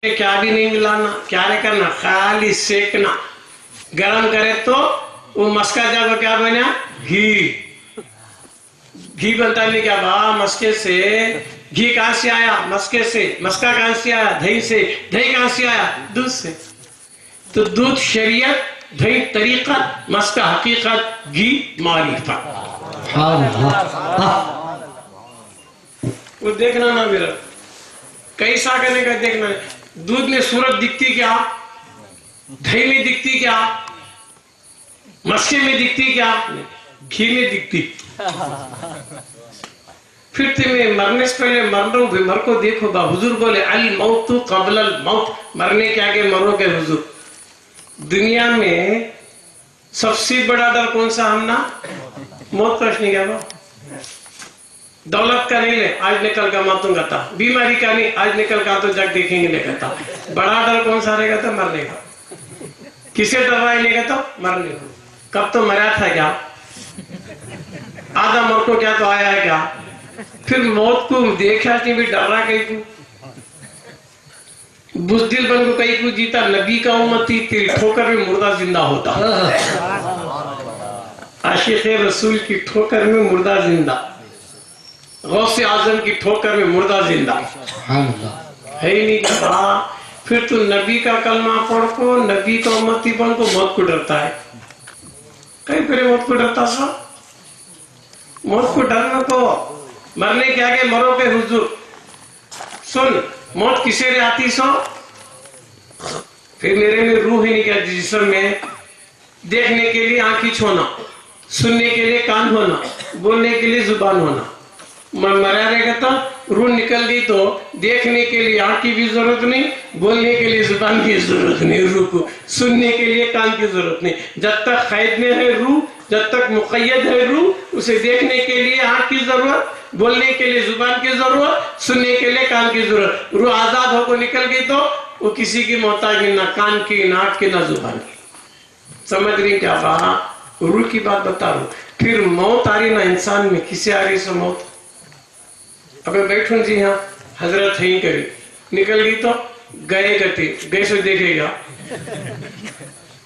کیا بھی نہیں ملانا، کیا نہیں کرنا، خالی سیکنا. گرم کرے تو وہ مسکا جاگو کیا بنا؟ گھی. گھی بنتا نہیں کیا با مسکے سے. گھی کہاں سے آیا؟ مسکے سے. مسکا کہاں سے آیا؟ دہی سے. دہی کہاں سے آیا؟ دودھ سے. تو دودھ شریعت، دہی طریقہ، مسکا حقیقت، گھی معرفت. وہ دیکھنا نا میرا کیسا کرنے کا دیکھنا ہے. دودھ میں صورت دکھتی کیا؟ دہی میں دکھتی کیا؟ مسکے میں دکھتی کیا؟ گھی میں دکھتی. پھر تمہیں مرنے سے پہلے مر کو دیکھو گا. حضور بولے الموت قبل الموت، مرنے کے آگے مرو گے حضور. دنیا میں سب سے بڑا ڈر کون سا ہم نا؟ موت کا نہیں کیا. دولت کا نہیں لے آج نکل کا ماتوں گا تھا. بیماری کا نہیں آج نکل کا تو جگ دیکھیں گے نہیں کہتا. بڑا ڈر کون سا رہے گا تھا؟ مرنے کا. کسے ڈرائے لے گا تو مرنے کو. کب تو مرا تھا کیا؟ آدھا مر کو کیا تو آیا ہے کیا؟ پھر موت کو دیکھا نہیں بھی ڈر رہا کہیں کو. بزدل بن کو کہیں کو جیتا. نبی کا امتی تیری ٹھوکر میں مردہ زندہ ہوتا. عاشق رسول کی ٹھوکر میں مردہ زندہ. غوث اعظم کی ٹھوکر میں مردہ زندہ ہے ہی نہیں کہا. پھر تو نبی کا کلمہ پڑھ کو، نبی کا امتی بن کو موت کو ڈرتا ہے. کہیں پھر موت کو ڈرتا سا؟ موت کو ڈرنا کو مرنے کے آگے مرو گے حضور. سن موت کسے رے آتی سو؟ پھر میرے میں روح ہی نہیں کیا جسم میں. دیکھنے کے لیے آنکھ چھونا، سننے کے لیے کان ہونا، بولنے کے لیے زبان ہونا. مرا رہے گا تو روح نکل گئی تو دیکھنے کے لیے آنکھ کی بھی ضرورت نہیں، بولنے کے لیے زبان کی ضرورت نہیں، روح کو سننے کے لیے کان کی ضرورت نہیں. جب تک قید میں ہے روح، جب تک مقید ہے روح، اسے دیکھنے کے لیے آنکھ کی ضرورت، بولنے کے لیے زبان کی ضرورت، سننے کے لیے کان کی ضرورت. روح آزاد ہو کو نکل گئی تو وہ کسی کی محتاج نہیں، نہ کان کی، نہ آنکھ کی، نہ زبان کی. سمجھ رہی کیا بات؟ روح کی بات بتا رہا ہوں. پھر موت آ رہی نا انسان میں، کسے آ رہی سو موت؟ اگر بیٹھوں جی ہاں حضرت ہی کری نکل گئی تو گئے گتے گئے سو دیکھے گا.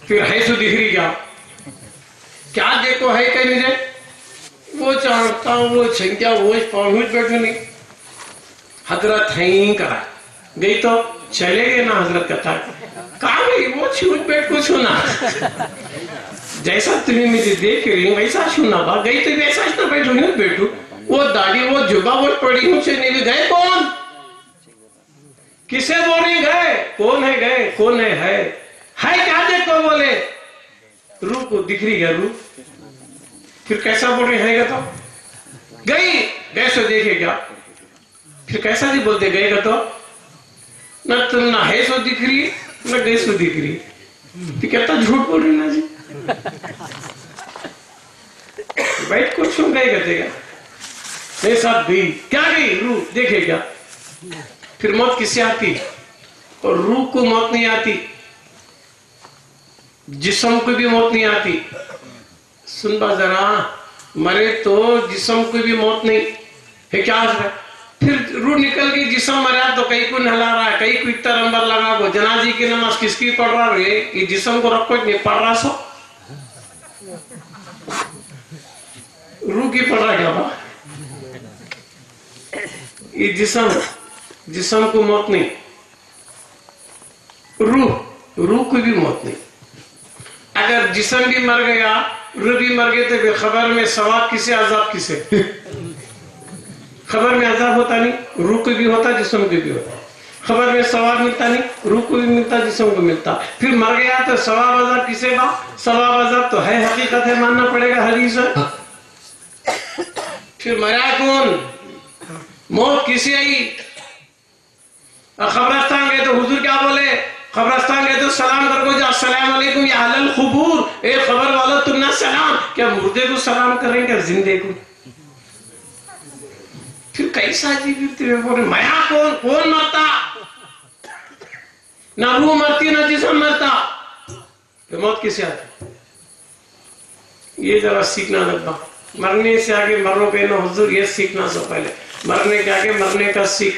پھر ہے سو دکھ رہی کیا دیکھو ہے کہ نہیں؟ وہ چاہتا ہوں وہ چھنکیا وہ پہنچ بیٹھو نہیں. حضرت ہی کرا گئی تو چلے گئے نا. حضرت کہتا کہاں گئی وہ چھوٹ بیٹھ کو چھونا. جیسا تمہیں مجھے دیکھ رہی ہوں ویسا چھونا با. گئی تو ویسا نہ بیٹھو نہیں بیٹھو. وہ داڑھی وہ جبا وہ پڑی ہوں سے نہیں گئے. کون کسے بول رہی گئے؟ کون ہے گئے؟ کون ہے کیا دیکھو بولے؟ روح کو دکھ رہی ہے روح. پھر کیسا بول رہی ہے گا تو گئی گئے سو دیکھے گا. پھر کیسا نہیں بولتے گئے گا تو نہ تم نہ ہے سو دکھ رہی نہ گئے سو دکھ رہی. تو کہتا جھوٹ بول رہی نا جی. بیٹھ کو چھو گئے گتے گا میرے ساتھ گئی. کیا گئی؟ روح دیکھے گا. پھر موت کسے آتی؟ اور روح کو موت نہیں آتی، جسم کو بھی موت نہیں آتی. سن با ذرا، مرے تو جسم کو بھی موت نہیں ہے. کیا ہے؟ پھر روح نکل گئی، جسم مرا تو کئی کو نہلا رہا ہے، کئی کو اتنا نمبر لگا کو. جنازی کی نماز کس کی پڑھ رہا ہے؟ یہ جسم کو رکھو نہیں پڑھ رہا سو روح کی پڑھ رہا کیا با؟ یہ جسم کو موت نہیں. روح کو بھی موت نہیں. اگر جسم بھی مر گیا روح بھی مر گئے تو پھر خبر میں ثواب کسے عذاب کسے؟ خبر میں عذاب ہوتا نہیں، روح کو بھی ہوتا جسم کو بھی ہوتا. خبر میں ثواب ملتا نہیں، روح کو بھی ملتا جسم کو ملتا. پھر مر گیا تو ثواب عذاب کسے با؟ ثواب عذاب تو ہے حقیقت ہے، ماننا پڑے گا، حدیث ہے. پھر مرا کون؟ موت کسی آئی؟ قبرستان گئے تو حضور کیا بولے؟ قبرستان گئے تو سلام کر کو جا السلام علیکم یا اہل القبور. اے قبر والا تم نہ سلام. کیا مردے کو سلام کریں گے زندے کو؟ پھر کیسا عجیب میا کون مرتا؟ نہ روح مرتی نہ جسم مرتا. پھر موت کسے آتی؟ یہ ذرا سیکھنا لگا. مرنے سے آگے مرو گے نا حضور، یہ سیکھنا سو پہلے. مرنے کے آگے مرنے کا سیکھ.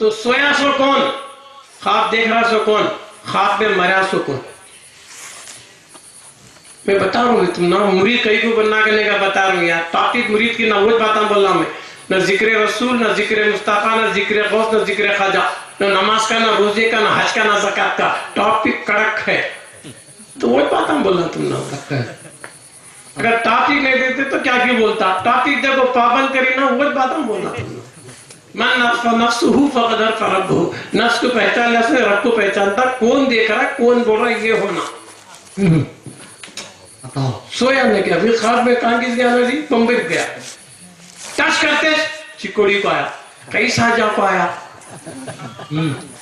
تو سویا سو کون؟ خواب دیکھ رہا سو کون؟ خواب میں مرا سو کون؟ میں بتا رہا ہوں تم نہ مرید کئی کو بننا کرنے کا بتا رہا ہوں یار. ٹاپک مرید کی نہ وہ باتاں بول رہا ہوں میں. نہ ذکر رسول، نہ ذکر مصطفیٰ، نہ ذکر غوث، نہ ذکر خواجہ، نہ نماز کا، نہ روزے کا، نہ حج کا، نہ زکات کا. ٹاپک کڑک ہے تو وہ باتاں بول رہا تم نہ. اگر ٹاپک نہیں دیتے تو کیا کیوں بولتا؟ ٹاپک دیکھو پابند کری نا وہ باتاں بول رہا تم. من نفسہ فقد عرف ربہ. نفس کو پہچان لیا سے رب کو پہچانتا. کون دیکھ رہا ہے، کون بول رہا ہے، یہ ہونا. سویا میں کیا پھر خواب میں کہاں کس گیا جی؟ بمبئی گیا. ٹچ کرتے چکوڑی کو آیا، کئی ساجا کو آیا.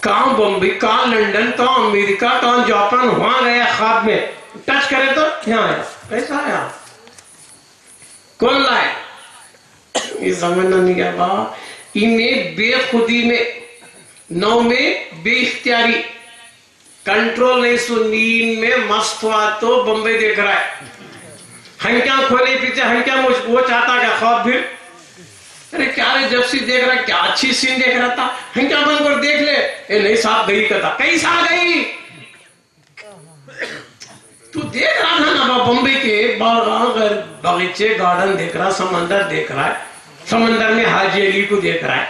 کہاں بمبئی، کہاں لنڈن، کہاں امریکہ، کہاں جاپان، وہاں گیا خواب میں. ٹچ کرے تو یہاں آیا. کیسا آیا؟ کون لائے؟ یہ سمجھنا نہیں کیا با. انہیں بے خودی میں، نو میں بے اختیاری، کنٹرول نہیں سو، نیند میں مست ہوا تو بمبئی دیکھ رہا ہے. ہنکیاں کھولے پیچھے، ہنکیاں وہ چاہتا کہ خواب پھر ارے کیا رہے جب سی دیکھ رہا ہے، کیا اچھی سین دیکھ رہا تھا. ہنکیاں بند کر دیکھ لے. اے نہیں صاحب گئی کتا. کئی سال گئی تو دیکھ رہا تھا نا بمبئی کے باغیچے، گارڈن دیکھ رہا، سمندر دیکھ رہا ہے. سمندر میں حاجی علی کو دیکھ رہا ہے.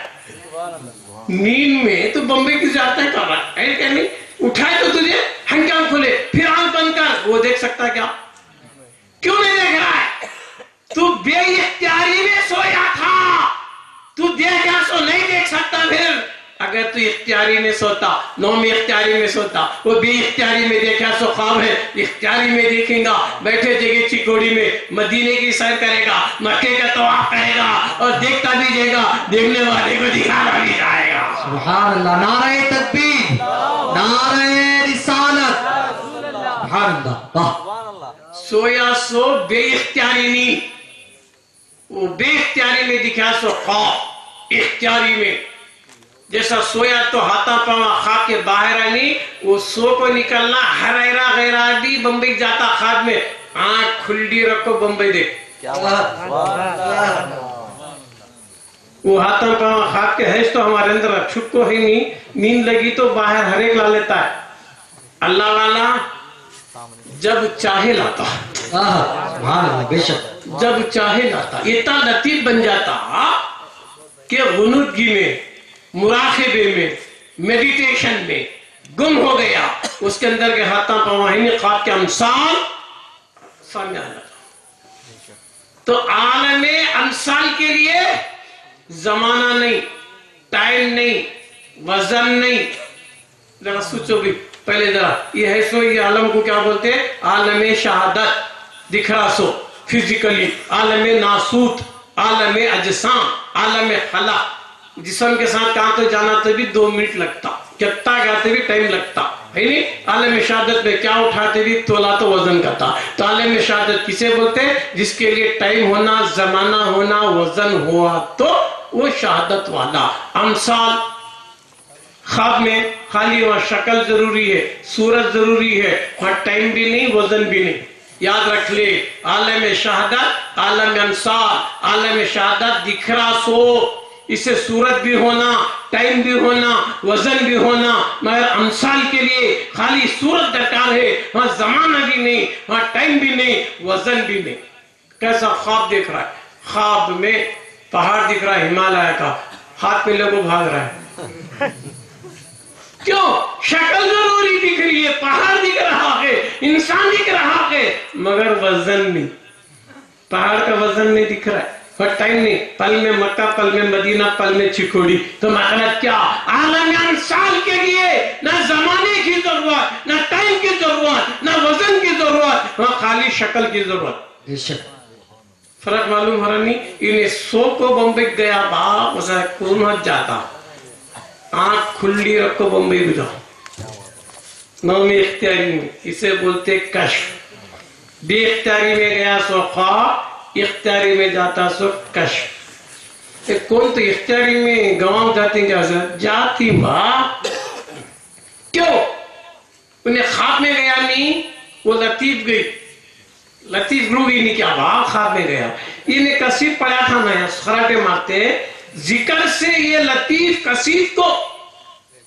نیند میں تو بمبئی کی زیادہ کر رہا ہے. کہ نہیں اٹھائے تو تجھے ہنکیاں کھولے پھر آنکھ بند کر. وہ دیکھ سکتا کیا؟ کیوں نہیں دیکھ رہا ہے؟ تو بے اختیاری میں سویا تھا. تو دیکھا سو نہیں دیکھ سکتا. پھر اگر تو اختیاری میں سوتا، نو میں اختیاری میں سوتا، وہ بے اختیاری میں دیکھا سو خواب ہے. اختیاری میں دیکھیں گا، بیٹھے جگہ چکوڑی میں مدینے کی سیر کرے گا، مکے کا طواف کرے گا اور دیکھتا بھی جائے گا، دیکھنے والے کو دکھانا بھی جائے گا. سبحان اللہ. نعرہ تکبیر، نعرہ رسالت. سبحان اللہ. واہ. سویا سو بے اختیاری نہیں، وہ بے اختیاری میں دکھا سو خواب اختیاری میں. جیسا سویا تو ہاتھا پاوا خواب کے باہر آنی، وہ سو کو نکلنا ہریرا غیرہ بھی. بمبئی جاتا خواب میں، آنکھ کھلی رکھو بمبئی دیکھ. وہ ہاتھا پاوا خواب کے حیث تو ہمارے اندر چھپ کو ہی نہیں. نیند لگی تو باہر ہر ایک لا لیتا ہے. اللہ والا جب چاہے لاتا، سبحان اللہ. بے شک جب چاہے لاتا. اتنا لطیف بن جاتا کہ غنودگی میں، مراقبے میں، میڈیٹیشن میں گم ہو گیا. اس کے اندر کے ہاتھاں پاوہین خواب کے امثال سامنے آ جاتا. تو عالم امثال کے لیے زمانہ نہیں، ٹائم نہیں، وزن نہیں. ذرا سوچو بھی پہلے ذرا یہ ہے سو. یہ عالم کو کیا بولتے ہیں؟ عالم شہادت. دکھ رہا سو فزیکلی، عالم ناسوت، عالم اجسام، عالم خلا. جسم کے ساتھ کہاں تو جانا تو بھی 2 منٹ لگتا، کتا گاتے بھی ٹائم لگتا ہے نہیں. عالم شہادت میں کیا اٹھاتے بھی تولا تو وزن کا تھا. تو عالم شہادت کسے بولتے ہیں؟ جس کے لیے ٹائم ہونا، زمانہ ہونا، وزن ہوا تو وہ شہادت والا. امثال خواب میں خالی وہاں شکل ضروری ہے، صورت ضروری ہے، وہاں ٹائم بھی نہیں، وزن بھی نہیں. یاد رکھ لے، عالم شہادت، عالم امثال. عالم شہادت دکھ رہا سو، اسے صورت بھی ہونا، ٹائم بھی ہونا، وزن بھی ہونا. مگر امثال کے لیے خالی صورت درکار ہے، وہاں زمانہ بھی نہیں، وہاں ٹائم بھی نہیں، وزن بھی نہیں. کیسا خواب دیکھ رہا ہے؟ خواب میں پہاڑ دکھ رہا ہے ہمالیہ کا، ہاتھ میں لوگوں بھاگ رہا ہے. کیوں؟ شکل ضروری دکھ رہی ہے، پہاڑ دکھ رہا ہے، انسان دکھ رہا ہے، مگر وزن نہیں. پہاڑ کا وزن نہیں دکھ رہا ہے، اور ٹائم نہیں. پل میں مکہ، پل میں مدینہ، پل میں چکوڑی. تو مطلب کیا؟ عالم امثال کے لیے نہ زمانے کی ضرورت، نہ ٹائم کی ضرورت، نہ وزن کی ضرورت، وہاں خالی شکل کی ضرورت. بے شک. فرق معلوم ہو رہا نہیں. انہیں سو کو بمبئی گیا باپ اسے کون مت جاتا. آنکھ کھلی رکھو بمبئی کو جاؤ. نو میں اختیاری میں، اسے بولتے کشف. بے اختیاری میں گیا سو خواب، اختیاری میں جاتا سو کشف. کون تو اختیاری میں گواں جاتے ہیں کیا سر؟ جاتی باپ. کیوں؟ انہیں خواب میں گیا نہیں، وہ لطیف گئی. لطیف رو گئی نہیں کیا باپ خواب میں گیا. انہیں کثیف پڑھا تھا نا، خراٹے مارتے ذکر سے یہ لطیف کثیف کو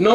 9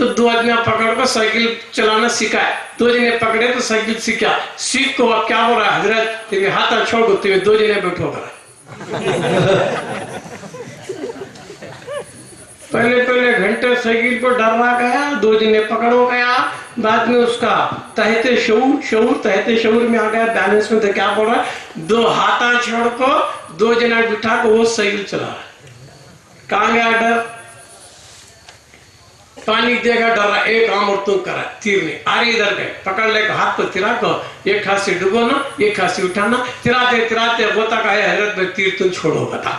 تو 2 آدمی پکڑ کر سائیکل چلانا سکھائے. 2 جنے پکڑے تو سائیکل سیکھا. سیکھ کو اب کیا بول رہا ہے, حضرت تمہیں ہاتھ چھوڑ کو تمہیں 2 جنے بیٹھو کر. پہلے گھنٹے سائیکل کو ڈر رہا گیا, 2 جنے پکڑو گیا. بعد میں اس کا تحت شعور میں آ گیا, بیلنس میں. تو کیا بول رہا ہے, 2 ہاتھ چھوڑ کو 2 جنا بٹھا کو وہ سائیکل چلا رہا ہے. کہاں گیا ڈر؟ پانی دے گا ڈر رہا. ایک کام اور تم کرا, تیر نہیں آ رہی, ادھر گئے پکڑ لے کر ہاتھ کو تیرا کو, ایک ہاتھ سے ڈبونا ایک ہاتھ سے اٹھانا, تراتے غوطہ کا ہے, حضرت میں تیر تم چھوڑو بتا.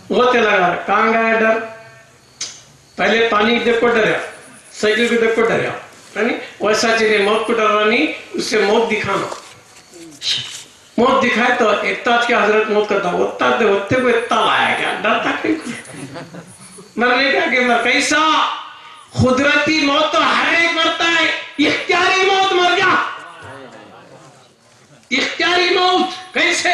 غوطے لگا رہا. کہاں گیا ڈر؟ پہلے پانی دیکھ کو ڈریا, سائیکل کو دیکھ کو ڈریا, ویسا چیزیں موت کو ڈرنا نہیں, اس سے موت دکھانا. موت دکھائے تو ایک تاج کے حضرت موت کرتا, ہوتے کو اتنا لایا کیا ڈرتا کہیں مرنے کا کہ مر کیسا قدرتی موت تو ہر ایک مرتا ہے, اختیاری موت مر گیا. اختیاری موت کیسے؟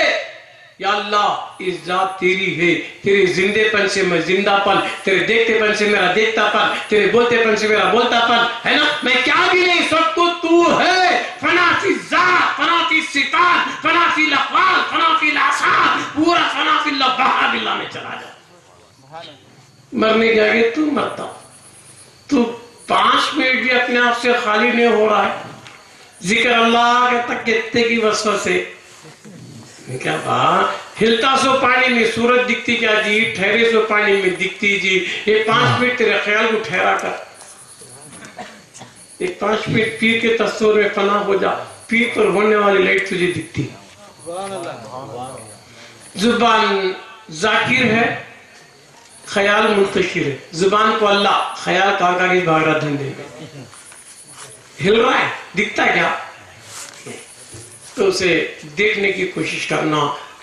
یا اللہ اس ذات تیری ہے, تیرے زندے پن سے میں زندہ پن, تیرے دیکھتے پن سے میرا دیکھتا پن, تیرے بولتے پن سے میرا بولتا پن ہے نا. میں کیا بھی نہیں, سب کو تو ہے. فنا فی ذات, فنا فی صفات, فنا فی الافعال, فنا فی الاسماء, پورا فنا فی اللہ بہا باللہ میں چلا جا. مرنے کے آگے تو مرتا, تو 5 منٹ بھی اپنے آپ سے خالی نہیں ہو رہا ہے. ذکر اللہ کے تک کہتے کی وسوسے کیا بات, ہلتا سو پانی میں سورج دکھتی کیا جی, ٹھہرے سو پانی میں دکھتی جی. یہ 5 منٹ تیرے خیال کو ٹھہرا کر, یہ 5 منٹ پیر کے تصور میں فنا ہو جا. پیر پر ہونے والی لائٹ تجھے دکھتی. زبان ذاکر ہے, خیال منتشر ہے. زبان کو اللہ, خیال کاغذ کی بھاگ رہا دھندے میں, ہل رہا ہے, دکھتا کیا, تو اسے دیکھنے کی کوشش کرنا.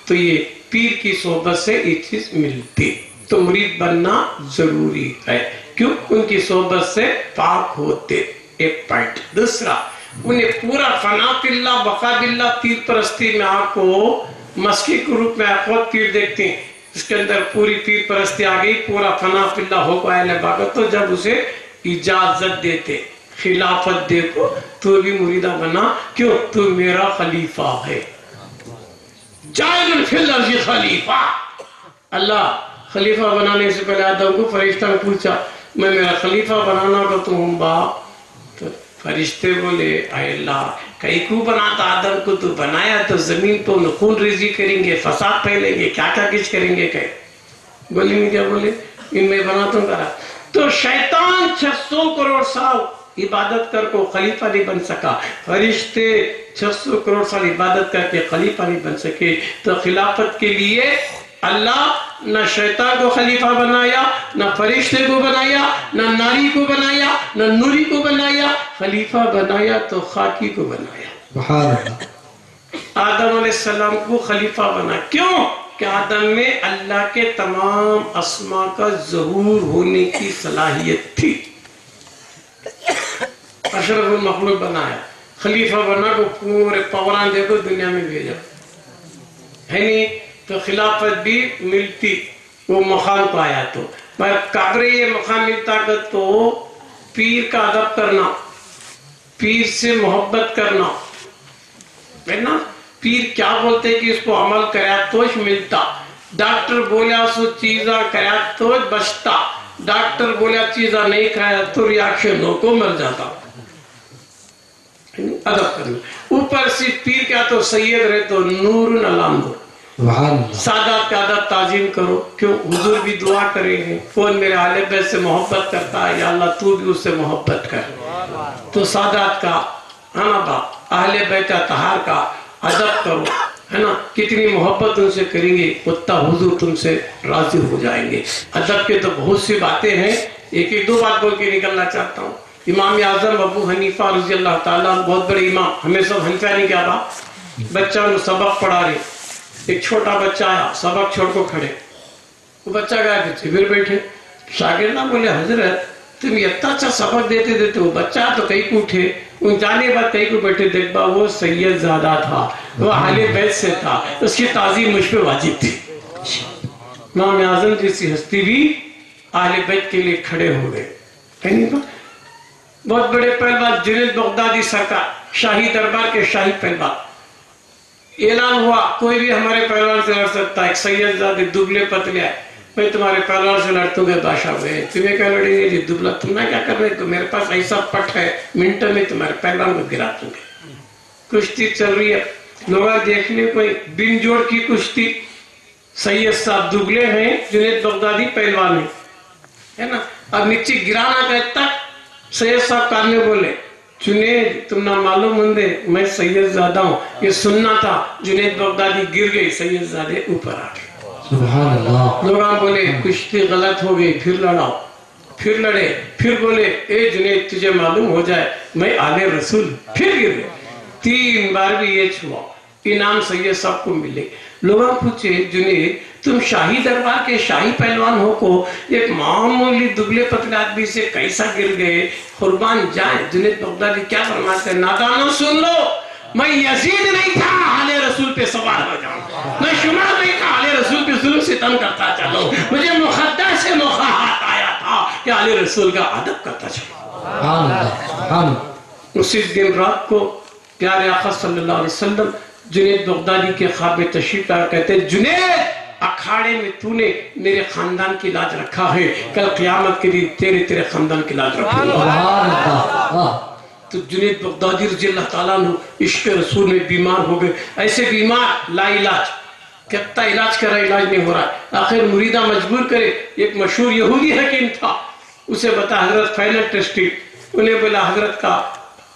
تو یہ پیر کی صحبت سے یہ چیز ملتی. تو مرید بننا ضروری ہے, کیوں؟ ان کی صحبت سے پاک ہوتے. ایک پوائنٹ. دوسرا, انہیں پورا فنا فی اللہ بقا باللہ پیر پرستی میں آپ کو مسکی کے روپ میں آپ خود پیر دیکھتے ہیں, اس کے اندر پوری پیر پرستی آ گئی, پورا فنا فی اللہ ہو گیا اہل باغت. تو جب اسے اجازت دیتے, خلافت دے کو, تو بھی مریدہ بنا. کیوں؟ تو میرا خلیفہ ہے. جائل فی الارض خلیفہ. اللہ خلیفہ بنانے سے پہلے آدم کو فرشتہ نے پوچھا, میں میرا خلیفہ بنانا کا تو ہوں باپ. تو فرشتے بولے, اے اللہ کئی کو بناتا آدم کو, تو بنایا تو زمین پہ خون ریزی کریں گے, فساد پھیلیں گے, کیا کیا کچھ کریں گے. کہ بولیں گے کیا بولے, ان میں بناتا ہوں کرا. تو شیطان 600 کروڑ سال عبادت کر کو خلیفہ نہیں بن سکا, فرشتے 600 کروڑ سال عبادت کر کے خلیفہ نہیں بن سکے. تو خلافت کے لیے اللہ نہ شیطان کو خلیفہ بنایا, نہ فرشتے کو بنایا, نہ ناری کو بنایا, نہ نوری کو بنایا. خلیفہ بنایا تو خاکی کو بنایا. آدم علیہ السلام کو خلیفہ بنا. کیوں؟ کہ آدم میں اللہ کے تمام اسماء کا ظہور ہونے کی صلاحیت تھی. اشرف المخلوق بنایا, خلیفہ بنا کو پورے پوران دے کو دنیا میں بھیجا ہے نہیں. تو خلافت بھی ملتی, وہ مقام کو آیا. تو قبرے یہ مقام ملتا کہ تو پیر کا ادب کرنا, پیر سے محبت کرنا ہے نا. پیر کیا بولتے کہ اس کو عمل کریا توش ملتا. ڈاکٹر بولیا سو چیزاں کریا توش بچتا, ڈاکٹر بولیا چیزاں نہیں کھایا تو ریاکشن ہو کو مر جاتا. ادب کرنا. اوپر سے پیر کیا تو سید رہے تو نور علام دو. سادات کا ادب تعظیم کرو. کیوں؟ حضور بھی دعا کریں گے, کون میرے اہل بیت سے محبت کرتا ہے, یا اللہ تو بھی اس سے محبت کر. تو سادات کا اہل بیت اطہار کا ادب کرو ہے نا. کتنی محبت ان سے کریں گے اتنا حضور تم سے راضی ہو جائیں گے. ادب کے تو بہت سی باتیں ہیں, ایک 2 بات بول کے نکلنا چاہتا ہوں. امام اعظم ابو حنیفہ رضی اللہ تعالیٰ بہت بڑے امام, ہمیں سب حنیفہ نہیں کیا با. بچہ انہوں سبق پڑھا رہے, ایک چھوٹا بچہ آیا, سبق چھوڑ کو کھڑے. وہ بچہ گیا پیچھے, پھر بیٹھے. شاگردہ بولے, حضرت تم یہ اتنا اچھا سبق دیتے دیتے, وہ بچہ تو کہیں کو اٹھے, ان جانے بعد کہیں کو بیٹھے. دیکھ با وہ سید زادہ تھا, وہ اہل بیت سے تھا, اس کی تعظیم مجھ پہ واجب تھی. امام اعظم جیسی ہستی بھی اہل بیت کے لیے کھڑے ہو گئے. بہت بڑے پہلوان جنید بغدادی سرکار، شاہی دربار کے شاہی پہلوان، اعلان ہوا کوئی بھی ہمارے پہلوان سے لڑ سکتا ہے. ایک سید زادے دبلے پتلے آئے، میں تمہارے پہلوان سے لڑتوں گے بادشاہ ہوئے. تمہیں کیا لڑیں گے جی دبلا، تم نے کیا کرنے کو، میرے پاس ایسا پٹ ہے منٹوں میں تمہارے پہلوان کو گرا دوں گے. کشتی چل رہی ہے، لوگ دیکھنے کوئی بن جوڑ کی کشتی. سید صاحب دبلے ہیں، جنید بغدادی پہلوان ہے نا. اب نیچے گرانا کہتا، سید صاحب کارنے بولے جنید تم نہ معلوم مندے میں سید زادہ ہوں. یہ سننا تھا، جنید بغدادی گر گئی، سید زادے اوپر آ گئے. سبحان اللہ. لوگ بولے کشتی غلط ہو گئی، پھر لڑاؤ. پھر لڑے، پھر بولے اے جنید تجھے معلوم ہو جائے میں آل رسول. پھر گر گئے. 3 بار بھی یہ چھوا، انعام سید صاحب کو ملے. لوگوں پوچھے جنید تم شاہی دربار کے شاہی پہلوان ہو کو ایک معمولی دبلے پتلے آدمی سے کیسا گر گئے؟ قربان جائیں. جنید بغدادی کیا فرماتے ہیں؟ نادانوں سن لو، میں یزید نہیں تھا آل رسول پہ سوار ہو جاؤں. میں شمار نہیں تھا آل رسول پہ ظلم ستم کرتا چلو. مجھے مقدس سے موقع ہاتھ آیا تھا کہ آل رسول کا ادب کرتا چلو. سبحان اللہ. سبحان اللہ. اسی دن رات کو پیارے آقا صلی اللہ علیہ وسلم جنید بغدادی کے خواب میں تشریف لایا، کہتے ہیں جنید اکھاڑے میں تو نے میرے خاندان کی لاج رکھا ہے، کل قیامت کے دن تیرے خاندان کی لاج رکھا ہے. سبحان اللہ. تو جنید بغدادی رضی اللہ تعالیٰ عنہ عشق رسول میں بیمار ہو گئے. ایسے بیمار لا علاج، کتنا علاج کرا علاج نہیں ہو رہا. آخر مریدہ مجبور کرے. ایک مشہور یہودی حکیم تھا، اسے بتا حضرت فائنل ٹیسٹنگ. انہیں بولا حضرت کا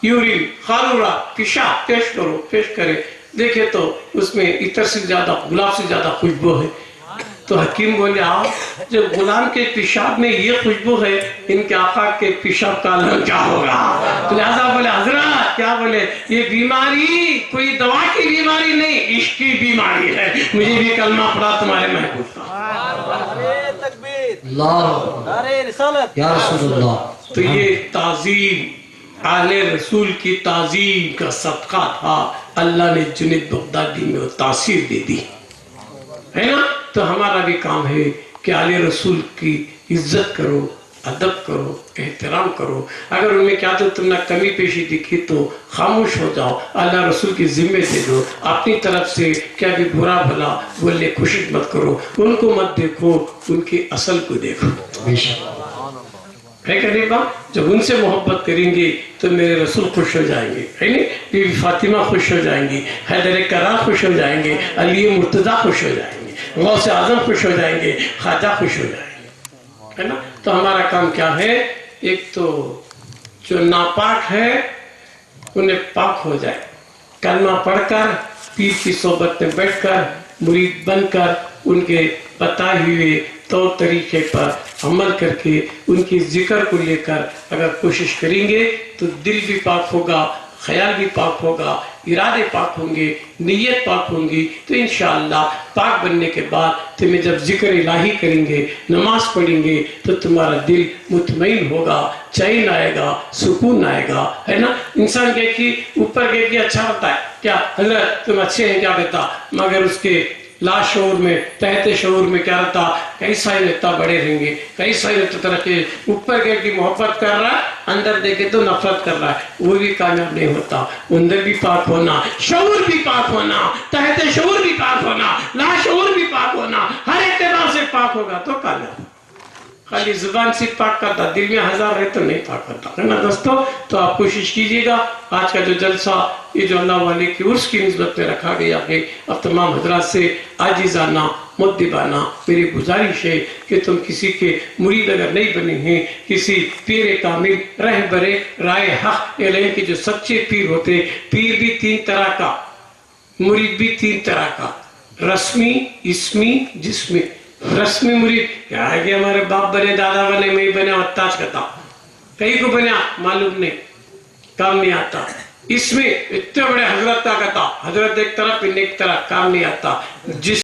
یورین خارورہ پیشاب ٹیسٹ کرو. پیش کرے، دیکھے تو اس میں عطر سے زیادہ، گلاب سے زیادہ خوشبو ہے. تو حکیم بولے آؤ، جب غلام کے پیشاب میں یہ خوشبو ہے، ان کے آقا کے پیشاب کا عالم کیا ہوگا؟ تو لہذا بولے حضرت کیا بولے، یہ بیماری کوئی دوا کی بیماری نہیں، عشق کی بیماری ہے. مجھے بھی کلمہ پڑھا تمہارے محبوب کا. اللہ یا رسول اللہ. تو یہ تعظیم، اہل رسول کی تعظیم کا صدقہ تھا. اللہ نے جنید بغدادی میں وہ تاثیر دے دی ہے نا. تو ہمارا بھی کام ہے کہ اہل رسول کی عزت کرو، ادب کرو، احترام کرو. اگر ان میں کیا تو تم نے کمی پیشی دکھی تو خاموش ہو جاؤ، اللہ رسول کی ذمہ دے دو. اپنی طرف سے کیا بھی برا بھلا بولنے کوشش مت کرو. ان کو مت دیکھو، ان کی اصل کو دیکھو. ہے کہ نہیں بات؟ جب ان سے محبت کریں گے تو میرے رسول خوش ہو جائیں گے، ہے نہیں؟ بی بی فاطمہ خوش ہو جائیں گی، حیدر کرار خوش ہو جائیں گے، علی مرتضیٰ خوش ہو جائیں گے، غوث اعظم خوش ہو جائیں گے، خواجہ خوش ہو جائیں گے، ہے نا. تو ہمارا کام کیا ہے؟ ایک تو جو ناپاک ہے انہیں پاک ہو جائے. کلمہ پڑھ کر، پیر کی صحبت میں بیٹھ کر، مرید بن کر، ان کے بتائے ہوئے طور طریقے پر عمل کر کے، ان کی ذکر کو لے کر اگر کوشش کریں گے تو دل بھی پاک ہوگا، خیال بھی پاک ہوگا، ارادے پاک ہوں گے، نیت پاک ہوں گی. تو انشاءاللہ پاک بننے کے بعد تمہیں جب ذکر الہی کریں گے، نماز پڑھیں گے تو تمہارا دل مطمئن ہوگا، چین آئے گا، سکون آئے گا، ہے نا. انسان کہے کہ اوپر کہے کہ اچھا ہوتا ہے کیا حضرت تم اچھے ہیں کیا کہتا، مگر اس کے لا شعور میں، تحت شعور میں کیا رہتا، کئی سائے اتنا بڑے رہیں گے، کئی سائے ترقی. اوپر کہے کہ محبت کر رہا ہے، اندر دیکھے تو نفرت کر رہا ہے، وہ بھی کامیاب نہیں ہوتا. اندر بھی پاک ہونا، شعور بھی پاک ہونا، تحت شعور بھی پاک ہونا، لا شعور بھی پاک ہونا، ہر اعتبار سے پاک ہوگا تو کامیاب. خالی زبان سے پاک کرتا، دل میں ہزار رہے تو نہیں پاک کرتا، ہے نا دوستو. تو آپ کوشش کیجئے گا. آج کا جو جلسہ یہ جو اللہ والے کی عرس کی نسبت میں رکھا گیا ہے، اب تمام حضرات سے عاجزانہ مدبانہ میری گزارش ہے کہ تم کسی کے مرید اگر نہیں بنے ہیں، کسی پیر کامل رہبر رائے حق علم کے جو سچے پیر ہوتے، پیر بھی 3 طرح کا، مرید بھی 3 طرح کا، رسمی، اسمی، جسمی. رسمی مرید کیا ہے کہ ہمارے باپ بنے، دادا بنے، میں بنے، وطاج کرتا، کئی کو بنا معلوم نہیں، کام نہیں آتا. اس میں اتنے بڑے حضرت کا کہتا، حضرت ایک طرف ایک طرف، کام نہیں آتا. جس